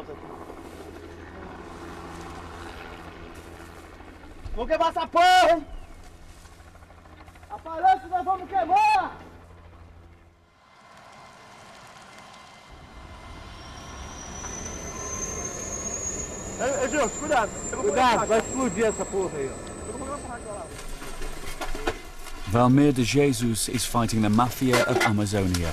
volta aqui. Vamos queimar essa porra, hein? Aparece, nós vamos queimar! Ei, Gilson, cuidado. Cuidado, vai explodir essa porra aí, ó. Valmir de Jesus is fighting the mafia of Amazonia.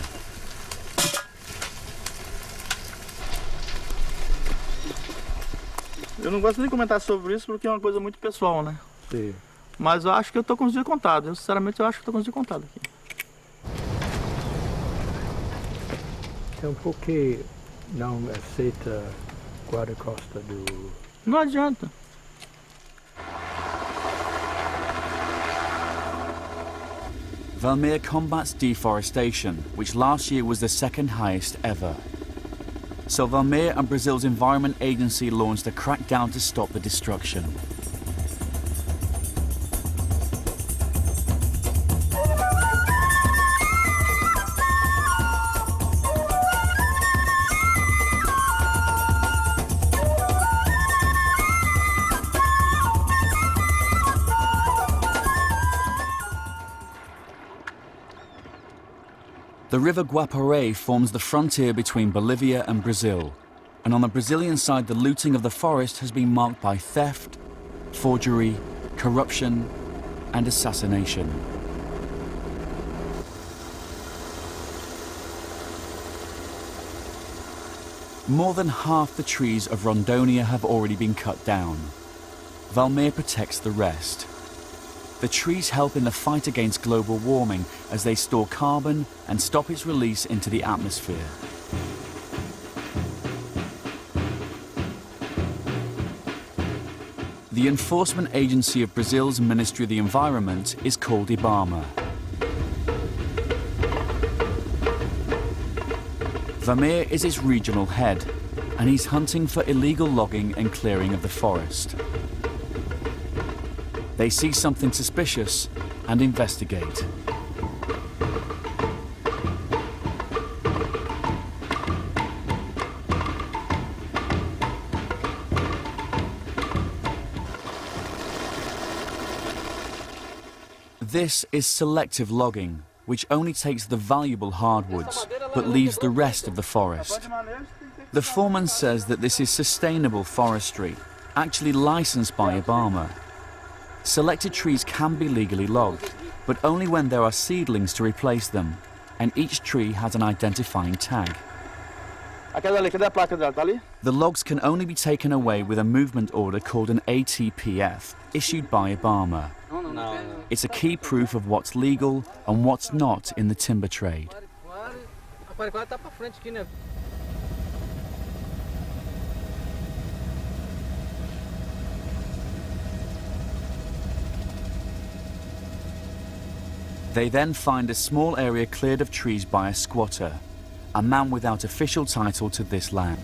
Eu não gosto nem de comentar sobre isso porque é uma coisa muito pessoal, né? Sim. Mas eu acho que eu tô com os dias contados. Eu, sinceramente, acho que eu tô com os dias contados aqui. Então por que não aceita guarda-costa do... Não adianta. Valmir combats deforestation, which last year was the second highest ever. So Valmir and Brazil's Environment Agency launched a crackdown to stop the destruction. The river Guaporé forms the frontier between Bolivia and Brazil, and on the Brazilian side the looting of the forest has been marked by theft, forgery, corruption and assassination. More than half the trees of Rondonia have already been cut down. Valmir protects the rest. The trees help in the fight against global warming as they store carbon and stop its release into the atmosphere. The enforcement agency of Brazil's Ministry of the Environment is called IBAMA. Valmir is its regional head, and he's hunting for illegal logging and clearing of the forest. They see something suspicious and investigate. This is selective logging, which only takes the valuable hardwoods, but leaves the rest of the forest. The foreman says that this is sustainable forestry, actually licensed by IBAMA. Selected trees can be legally logged, but only when there are seedlings to replace them, and each tree has an identifying tag. The logs can only be taken away with a movement order called an ATPF, issued by IBAMA. It's a key proof of what's legal and what's not in the timber trade. They then find a small area cleared of trees by a squatter, a man without official title to this land.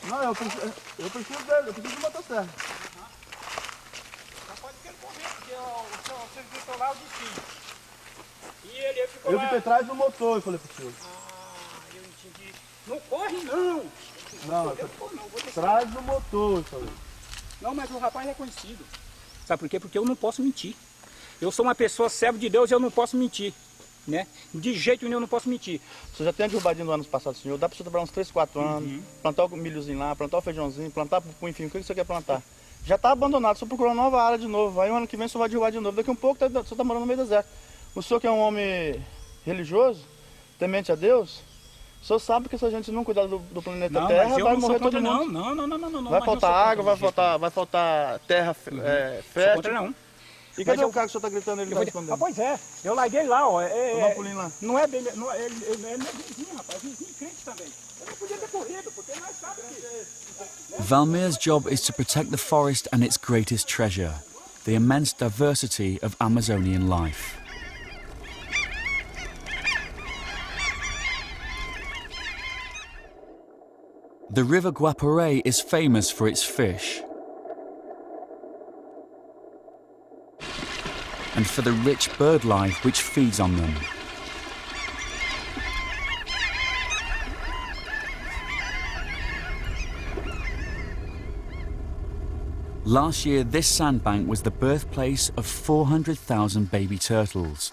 Não, eu preciso dele, eu preciso de motosserra. Eu fiquei atrás do motor, eu falei pro senhor. Ah, eu entendi. Não corre não! Não, atrás do motor, eu falei. Não, mas o rapaz é conhecido. Sabe por quê? Porque eu não posso mentir. Eu sou uma pessoa servo de Deus e eu não posso mentir, né? De jeito nenhum eu não posso mentir. Você já tem a derrubadinha do ano passado, senhor. Dá pra você trabalhar uns 3, 4 anos, plantar o milhozinho lá, plantar o feijãozinho, plantar pupum, enfim, o que você quer plantar. Já tá abandonado, só procurou uma nova área de novo. Aí o ano que vem você vai derrubar de novo. Daqui a um pouco você tá morando no meio do deserto. O senhor que é um homem religioso, temente a Deus, o senhor sabe que se a gente não cuidar do planeta não, Terra, vai não morrer todo mundo. Não. Vai faltar água, vai faltar terra fértil. Contra não. E cadê o cara que o senhor tá gritando? Ele tá respondendo? Ah, pois é, eu larguei lá, ó. Dá um pulinho lá. Não é bem, não, ele é meu vizinho, rapaz, vizinho crente também. Eu não podia ter corrido, porque nós sabemos que... Valmir's job is to protect the forest and its greatest treasure, the immense diversity of Amazonian life. The river Guaporé is famous for its fish and for the rich bird life which feeds on them. Last year, this sandbank was the birthplace of 400,000 baby turtles.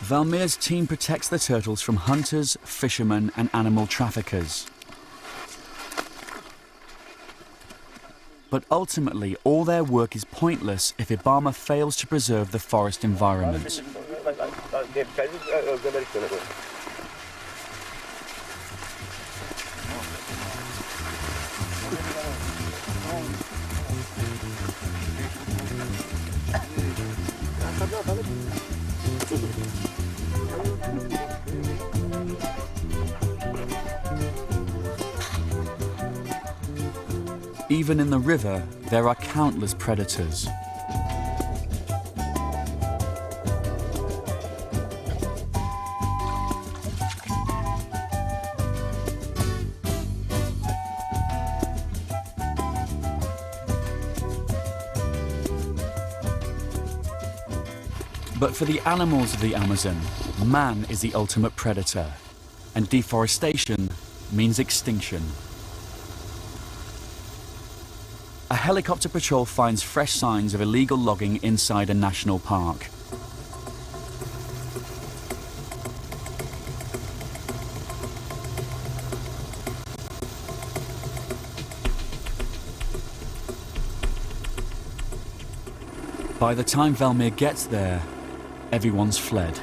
Valmeer's team protects the turtles from hunters, fishermen and animal traffickers. But ultimately, all their work is pointless if IBAMA fails to preserve the forest environment. Even in the river, there are countless predators. But for the animals of the Amazon, man is the ultimate predator, and deforestation means extinction. A helicopter patrol finds fresh signs of illegal logging inside a national park. By the time Valmeer gets there, everyone's fled.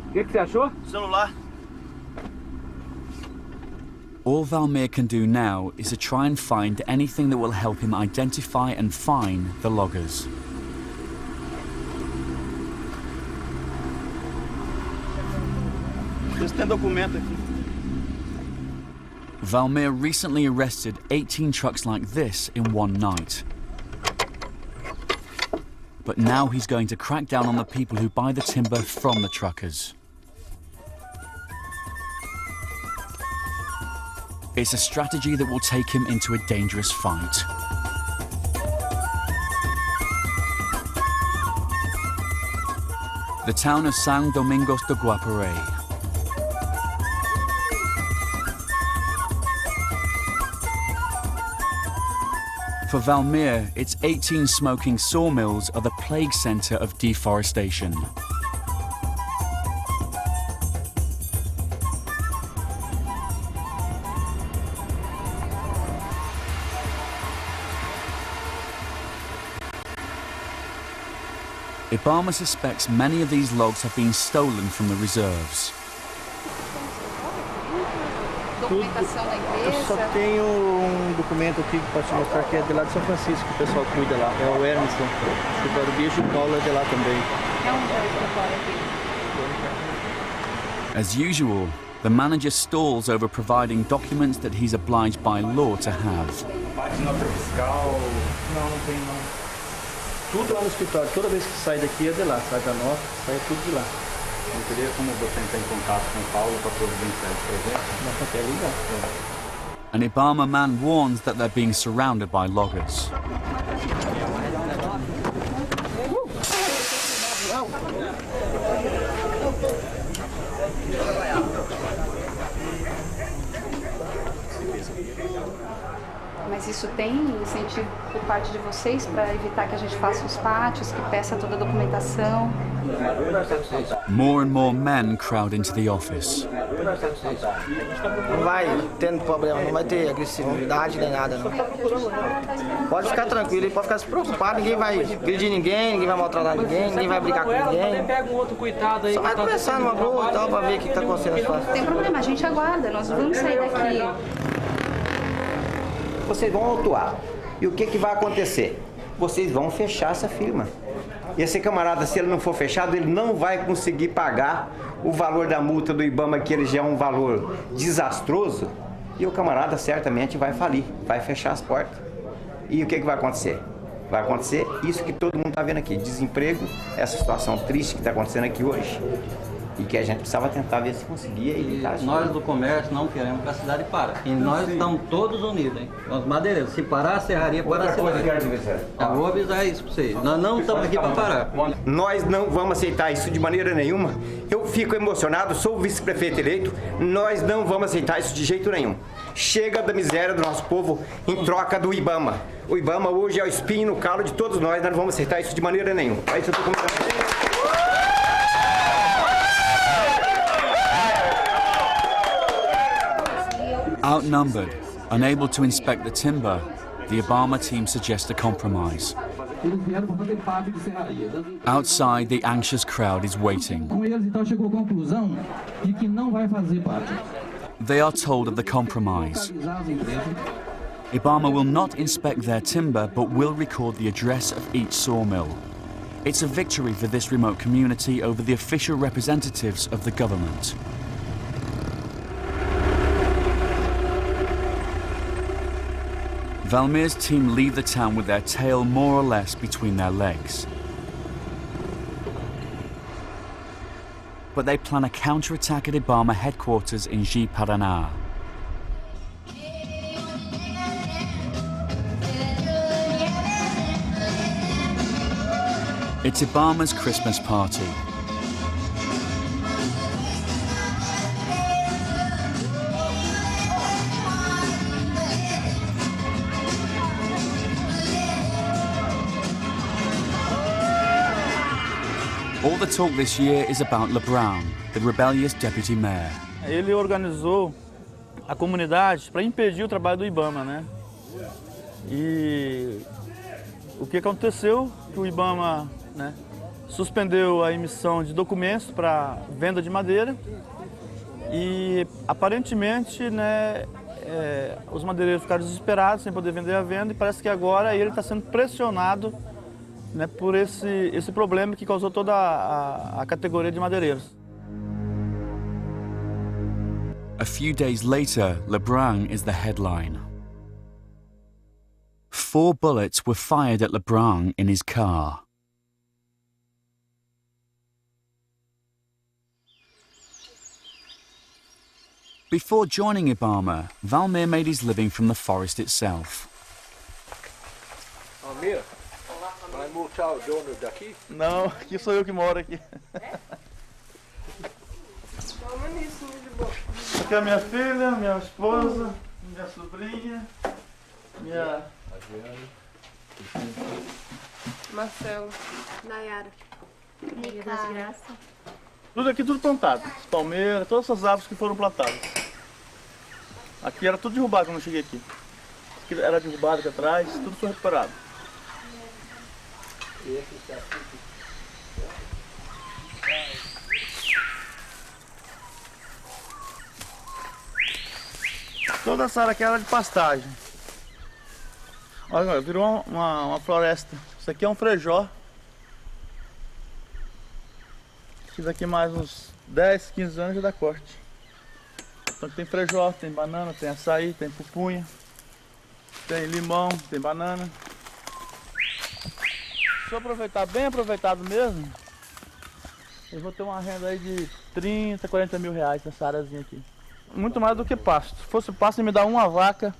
O que você achou? Celular. All Valmeer can do now is to try and find anything that will help him identify and fine the loggers. Eles têm documento aqui. Valmeer recently arrested 18 trucks like this in one night. But now he's going to crack down on the people who buy the timber from the truckers. It's a strategy that will take him into a dangerous fight. The town of San Domingos de Guaporé. For Valmeer, its 18 smoking sawmills are the plague center of deforestation. IBAMA suspects many of these logs have been stolen from the reserves. Documentação da Eu só empresa. tenho documento aqui que posso te mostrar que é de lá de São Francisco, que o pessoal cuida lá. É o Emerson, escritório do bicho, o Paulo é de lá também. É um escritório aqui. As usual, the manager stalls over providing documents that he's obliged by law to have. Parte nota fiscal. Não tem não. Tudo lá no escritório, toda vez que sai daqui é de lá, sai da nota, sai tudo de lá. Não teria como você entrar em contato com o Paulo para providenciar esse projeto? Não consegue ligar. An IBAMA man warns that they're being surrounded by loggers. Mas isso tem incentivo por parte de vocês para evitar que a gente faça os pátios, que peça toda a documentação? More and more men crowd into the office. Não vai tendo problema, não vai ter agressividade nem nada. Não. Pode ficar tranquilo, pode ficar despreocupado, ninguém vai agredir ninguém, ninguém vai maltratar ninguém, ninguém vai brigar com ninguém. Pega um outro coitado aí. Só vai conversar numa boa e tal pra ver o que tá acontecendo na situação. Não tem problema, a gente aguarda, nós vamos sair daqui. Vocês vão autuar. E o que vai acontecer? Vocês vão fechar essa firma. E esse camarada, se ele não for fechado, ele não vai conseguir pagar o valor da multa do IBAMA, que ele já é um valor desastroso, e o camarada certamente vai falir, vai fechar as portas. E o que vai acontecer? Vai acontecer isso que todo mundo está vendo aqui, desemprego, essa situação triste que está acontecendo aqui hoje. E que a gente precisava tentar ver se conseguia evitar isso. Nós do comércio não queremos que a cidade pare. E nós estamos todos unidos, hein? Os madeireiros. Se parar a serraria, para a serraria. Eu vou avisar isso para vocês. Nós não estamos aqui para parar. Nós não vamos aceitar isso de maneira nenhuma. Eu fico emocionado, sou o vice-prefeito eleito. Nós não vamos aceitar isso de jeito nenhum. Chega da miséria do nosso povo em troca do IBAMA. O IBAMA hoje é o espinho no calo de todos nós. Nós não vamos aceitar isso de maneira nenhuma. É isso que eu estou comentando. Outnumbered, unable to inspect the timber, the Obama team suggests a compromise. Outside, the anxious crowd is waiting. They are told of the compromise. Obama will not inspect their timber, but will record the address of each sawmill. It's a victory for this remote community over the official representatives of the government. Valmir's team leave the town with their tail more or less between their legs. But they plan a counterattack at Obama headquarters in Ji-Paraná. It's Obama's Christmas party. All the talk this year is about LeBron, the rebellious deputy mayor. Ele organizou a comunidade para impedir o trabalho do IBAMA, né? E o que aconteceu? Que o IBAMA, né, suspendeu a emissão de documentos para venda de madeira e aparentemente, né, os madeireiros ficaram desesperados sem poder vender a venda e parece que agora ele está sendo pressionado, né, por esse problema que causou toda a categoria de madeireiros. A few days later, LeBron is the headline. 4 bullets were fired at LeBron in his car. Before joining Obama, Valmir made his living from the forest itself. Valmir, vai multar o dono daqui? Não, aqui sou eu que moro aqui. Aqui é a minha filha, minha esposa, minha sobrinha, minha... Marcelo. Nayara. Maria das Graças. Tudo aqui, tudo plantado. Palmeiras, todas essas árvores que foram plantadas. Aqui era tudo derrubado quando eu cheguei aqui. Aqui era derrubado aqui atrás, tudo foi recuperado. Toda essa área aqui era de pastagem. Olha, virou uma floresta. Isso aqui é um frejó. Isso daqui mais uns 10, 15 anos já dá corte. Então aqui tem frejó, tem banana, tem açaí, tem pupunha, tem limão, tem banana. Se eu aproveitar bem aproveitado mesmo, eu vou ter uma renda aí de 30, 40 mil reais nessa áreazinha aqui. Muito mais do que pasto. Se fosse pasto, ia me dar uma vaca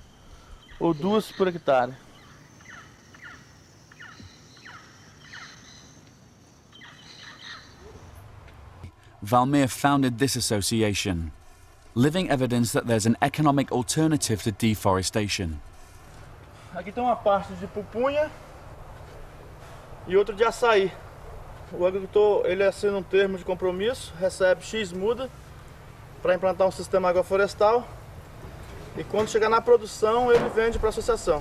ou 2 por hectare. Valmir founded this association, living evidence that there's an economic alternative to deforestation. Aqui tem uma parte de pupunha e outra de açaí. O agricultor, ele assina um termo de compromisso, recebe X muda para implantar um sistema agroflorestal e quando chegar na produção ele vende para a associação.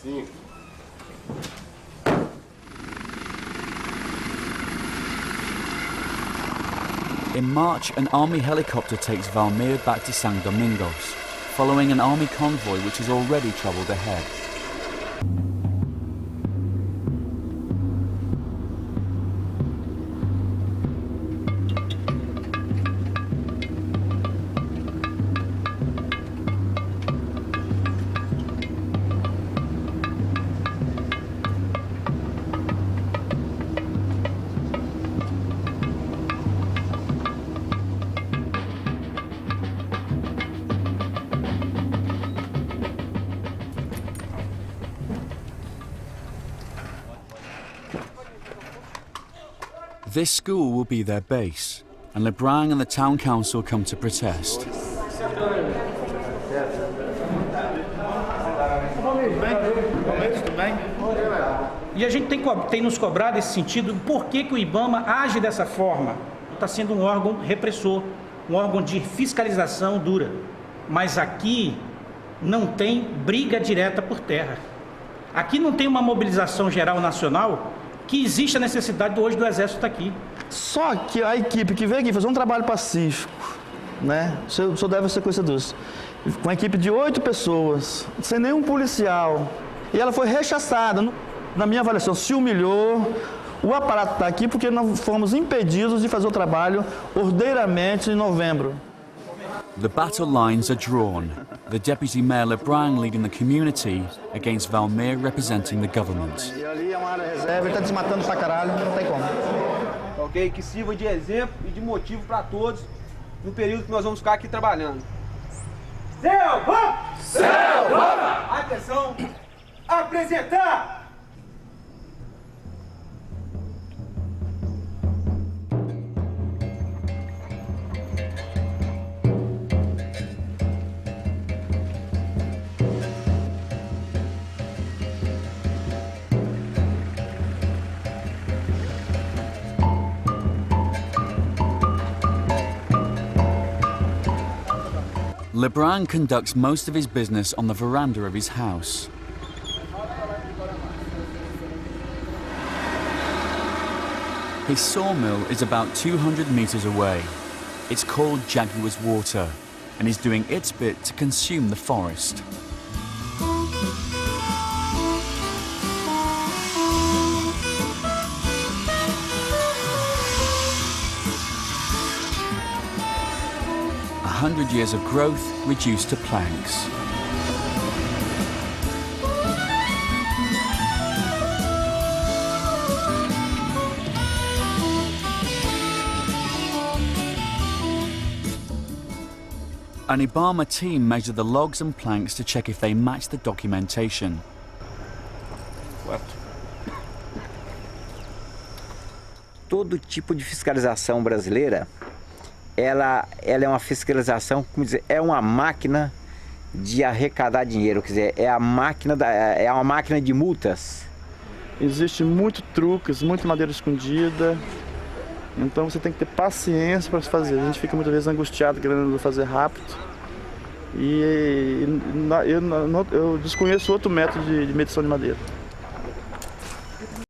Sim. In March, an army helicopter takes Valmir back to San Domingos, following an army convoy which has already travelled ahead. This school will be their base, and Lebrang and the town council come to protest. E a gente tem nos cobrado esse sentido, por que o IBAMA age dessa forma? Está sendo um órgão repressor, um órgão de fiscalização dura. Mas aqui não tem briga direta por terra. Aqui não tem uma mobilização geral nacional que existe a necessidade hoje do Exército estar aqui. Só que a equipe que veio aqui fazer um trabalho pacífico, né? O senhor deve ser conhecedor. Com uma equipe de 8 pessoas, sem nenhum policial. E ela foi rechaçada. Na minha avaliação, se humilhou. O aparato está aqui porque nós fomos impedidos de fazer o trabalho ordeiramente em novembro. The battle lines are drawn, the Deputy Mayor Lebrang leading the community against Valmir representing the government. E ali é uma área reserva, ele está desmatando pra caralho, não tem como. Ok? Que sirva de exemplo e de motivo para todos no período que nós vamos ficar aqui trabalhando. Selva! Selva! Atenção! Apresentar! Lebrang conducts most of his business on the veranda of his house. His sawmill is about 200 meters away. It's called Jaguar's Water and is doing its bit to consume the forest. A 100 years of growth reduced to planks. An IBAMA team measured the logs and planks to check if they match the documentation. Todo tipo de fiscalização brasileira, ela é uma fiscalização, como dizer, é uma máquina de arrecadar dinheiro, quer dizer, é uma máquina de multas. Existe muito truques, muita madeira escondida, então você tem que ter paciência para fazer. A gente fica muitas vezes angustiado querendo fazer rápido. E eu desconheço outro método de medição de madeira.